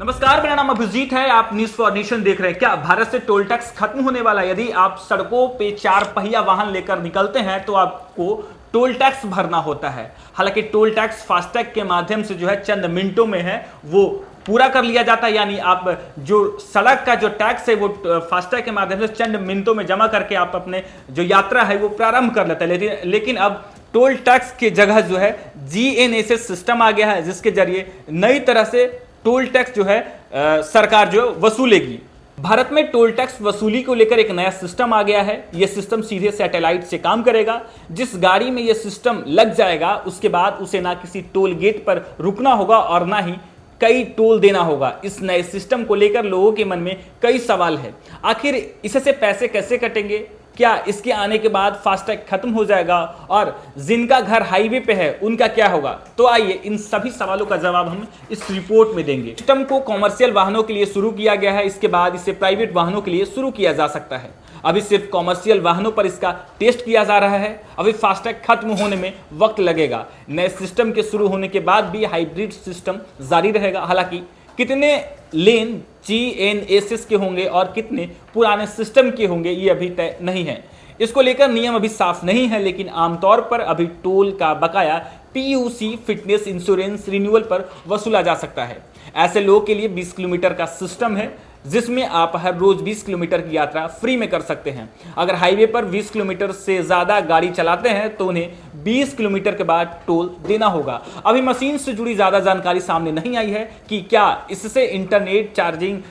नमस्कार, मेरा नाम अभिजीत है। आप न्यूज फॉर नेशन देख रहे हैं। क्या भारत से टोल टैक्स खत्म होने वाला है? यदि आप सड़कों पे 4 पहिया वाहन लेकर निकलते हैं तो आपको टोल टैक्स भरना होता है। हालांकि टोल टैक्स फास्टैग के माध्यम से जो है चंद मिनटों में है वो पूरा कर लिया जाता है। यानी आप जो सड़क का जो टैक्स है वो फास्टैग के माध्यम से चंद मिनटों में जमा करके आप अपने जो यात्रा है वो प्रारंभ कर लेते हैं। लेकिन अब टोल टैक्स की जगह जो है GNSS सिस्टम आ गया है, जिसके जरिए नई तरह से टोल टैक्स जो है सरकार जो वसूलेगी। भारत में टोल टैक्स वसूली को लेकर एक नया सिस्टम आ गया है। यह सिस्टम सीधे सैटेलाइट से काम करेगा। जिस गाड़ी में यह सिस्टम लग जाएगा उसके बाद उसे ना किसी टोल गेट पर रुकना होगा और ना ही कई टोल देना होगा। इस नए सिस्टम को लेकर लोगों के मन में कई सवाल है। आखिर इससे पैसे कैसे कटेंगे? क्या इसके आने के बाद फास्टैग खत्म हो जाएगा? और जिनका घर हाईवे पे है उनका क्या होगा? तो आइए इन सभी सवालों का जवाब हम इस रिपोर्ट में देंगे। सिस्टम को कॉमर्शियल वाहनों के लिए शुरू किया गया है। इसके बाद इसे प्राइवेट वाहनों के लिए शुरू किया जा सकता है। अभी सिर्फ कॉमर्शियल वाहनों पर इसका टेस्ट किया जा रहा है। अभी फास्टैग खत्म होने में वक्त लगेगा। नए सिस्टम के शुरू होने के बाद भी हाइब्रिड सिस्टम जारी रहेगा। हालांकि कितने लेन GNSS के होंगे और कितने पुराने सिस्टम के होंगे ये अभी तय नहीं है। इसको लेकर नियम अभी साफ नहीं है, लेकिन आमतौर पर अभी टोल का बकाया PUC फिटनेस इंश्योरेंस रिन्यूअल पर वसूला जा सकता है। ऐसे लोगों के लिए 20 किलोमीटर का सिस्टम है, जिसमें आप हर रोज 20 किलोमीटर की यात्रा फ्री में कर सकते हैं। अगर हाईवे पर 20 किलोमीटर से ज़्यादा गाड़ी चलाते हैं तो उन्हें 20 किलोमीटर के बाद टोल देना होगा। अभी मशीन से जुड़ी ज़्यादा जानकारी सामने नहीं आई है कि क्या इससे इंटरनेट चार्जिंग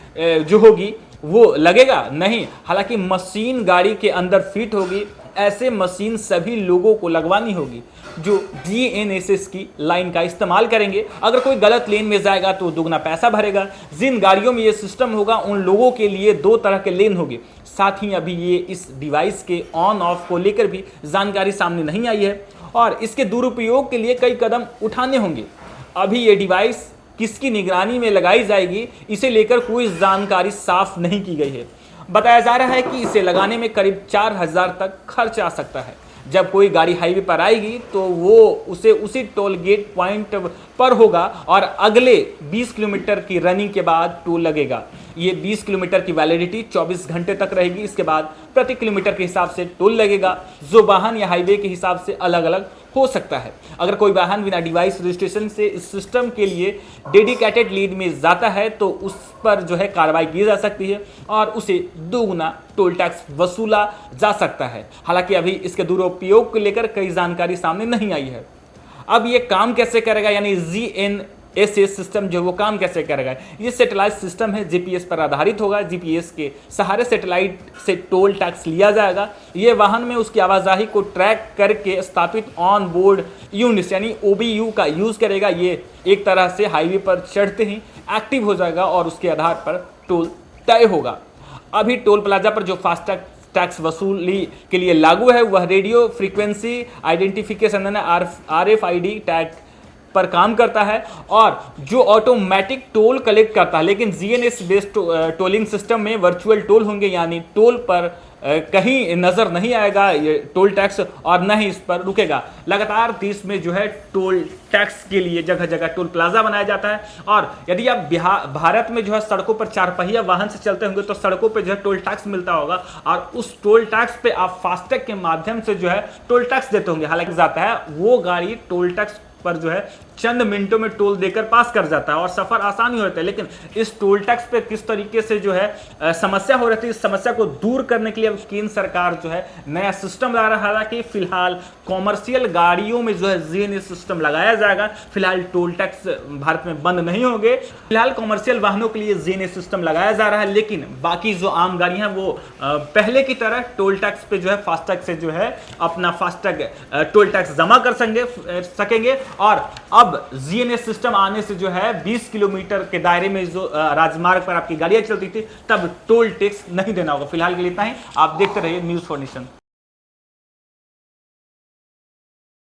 जो होगी वो लगेगा। नहीं, हालांकि मशीन गाड़ी के अंदर फिट होगी। ऐसे मशीन सभी लोगों को लगवानी होगी जो GNSS की लाइन का इस्तेमाल करेंगे। अगर कोई गलत लेन में जाएगा तो दुगना पैसा भरेगा। जिन गाड़ियों में ये सिस्टम होगा उन लोगों के लिए 2 तरह के लेन होंगे। साथ ही अभी ये इस डिवाइस के ऑन ऑफ को लेकर भी जानकारी सामने नहीं आई है और इसके दुरुपयोग के लिए कई कदम उठाने होंगे। अभी ये डिवाइस किसकी निगरानी में लगाई जाएगी, इसे लेकर कोई जानकारी साफ नहीं की गई है। बताया जा रहा है कि इसे लगाने में करीब 4000 तक खर्च आ सकता है। जब कोई गाड़ी हाईवे पर आएगी तो वो उसे उसी टोल गेट पॉइंट पर होगा और अगले 20 किलोमीटर की रनिंग के बाद टोल लगेगा। ये 20 किलोमीटर की वैलिडिटी 24 घंटे तक रहेगी। इसके बाद प्रति किलोमीटर के हिसाब से टोल लगेगा, जो वाहन या हाईवे के हिसाब से अलग अलग हो सकता है। अगर कोई वाहन बिना डिवाइस रजिस्ट्रेशन से इस सिस्टम के लिए डेडिकेटेड लेन में जाता है तो उस पर जो है कार्रवाई की जा सकती है और उसे दोगुना टोल टैक्स वसूला जा सकता है। हालांकि अभी इसके दुरुपयोग को लेकर कई जानकारी सामने नहीं आई है। अब ये काम कैसे करेगा, यानी GNSS सिस्टम जो वो काम कैसे करेगा? ये सैटेलाइट सिस्टम है, GPS पर आधारित होगा। GPS के सहारे सैटेलाइट से टोल टैक्स लिया जाएगा। ये वाहन में उसकी आवाजाही को ट्रैक करके स्थापित ऑन बोर्ड यूनिट यानी OBU का यूज करेगा। ये एक तरह से हाईवे पर चढ़ते ही एक्टिव हो जाएगा और उसके आधार पर टोल तय होगा। अभी टोल प्लाजा पर जो फास्टैग टैक्स वसूली के लिए लागू है वह radio frequency identification RFID tag पर काम करता है और जो ऑटोमेटिक टोल कलेक्ट करता है। लेकिन GNSS बेस्ड टोलिंग सिस्टम में वर्चुअल टोल होंगे, यानी टोल पर कहीं नजर नहीं आएगा ये टोल टैक्स और न ही इस पर रुकेगा। लगातार देश में जो है टोल टैक्स के लिए जगह जगह टोल प्लाजा बनाया जाता है और यदि आप भारत में जो है सड़कों पर 4 पहिया वाहन से चलते होंगे तो सड़कों पर जो है टोल टैक्स मिलता होगा और उस टोल टैक्स पे आप फास्टैग के माध्यम से जो है टोल टैक्स देते होंगे। हालांकि जाता है वो गाड़ी टोल टैक्स पर जो है चंद मिनटों में टोल देकर पास कर जाता है और सफर आसानी हो जाता है। लेकिन इस टोल टैक्स पे किस तरीके से जो है समस्या हो रही थी, इस समस्या को दूर करने के लिए केंद्र सरकार जो है नया सिस्टम ला रहा है। हालांकि फिलहाल कॉमर्शियल गाड़ियों में जो है GNSS सिस्टम लगाया जाएगा। फिलहाल टोल टैक्स भारत में बंद नहीं होंगे। फिलहाल कॉमर्शियल वाहनों के लिए GNSS सिस्टम लगाया जा रहा है, लेकिन बाकी जो आम गाड़ियां हैं वो पहले की तरह टोल टैक्स पे जो है फास्टैग से जो है अपना फास्टैग टोल टैक्स जमा कर सकेंगे। और अब GNSS सिस्टम आने से जो है 20 किलोमीटर के दायरे में जो राजमार्ग पर आपकी गाड़ियां चलती थी तब टोल टैक्स नहीं देना होगा। फिलहाल के लिए इतना ही। आप देखते रहिए न्यूज फॉर नेशन।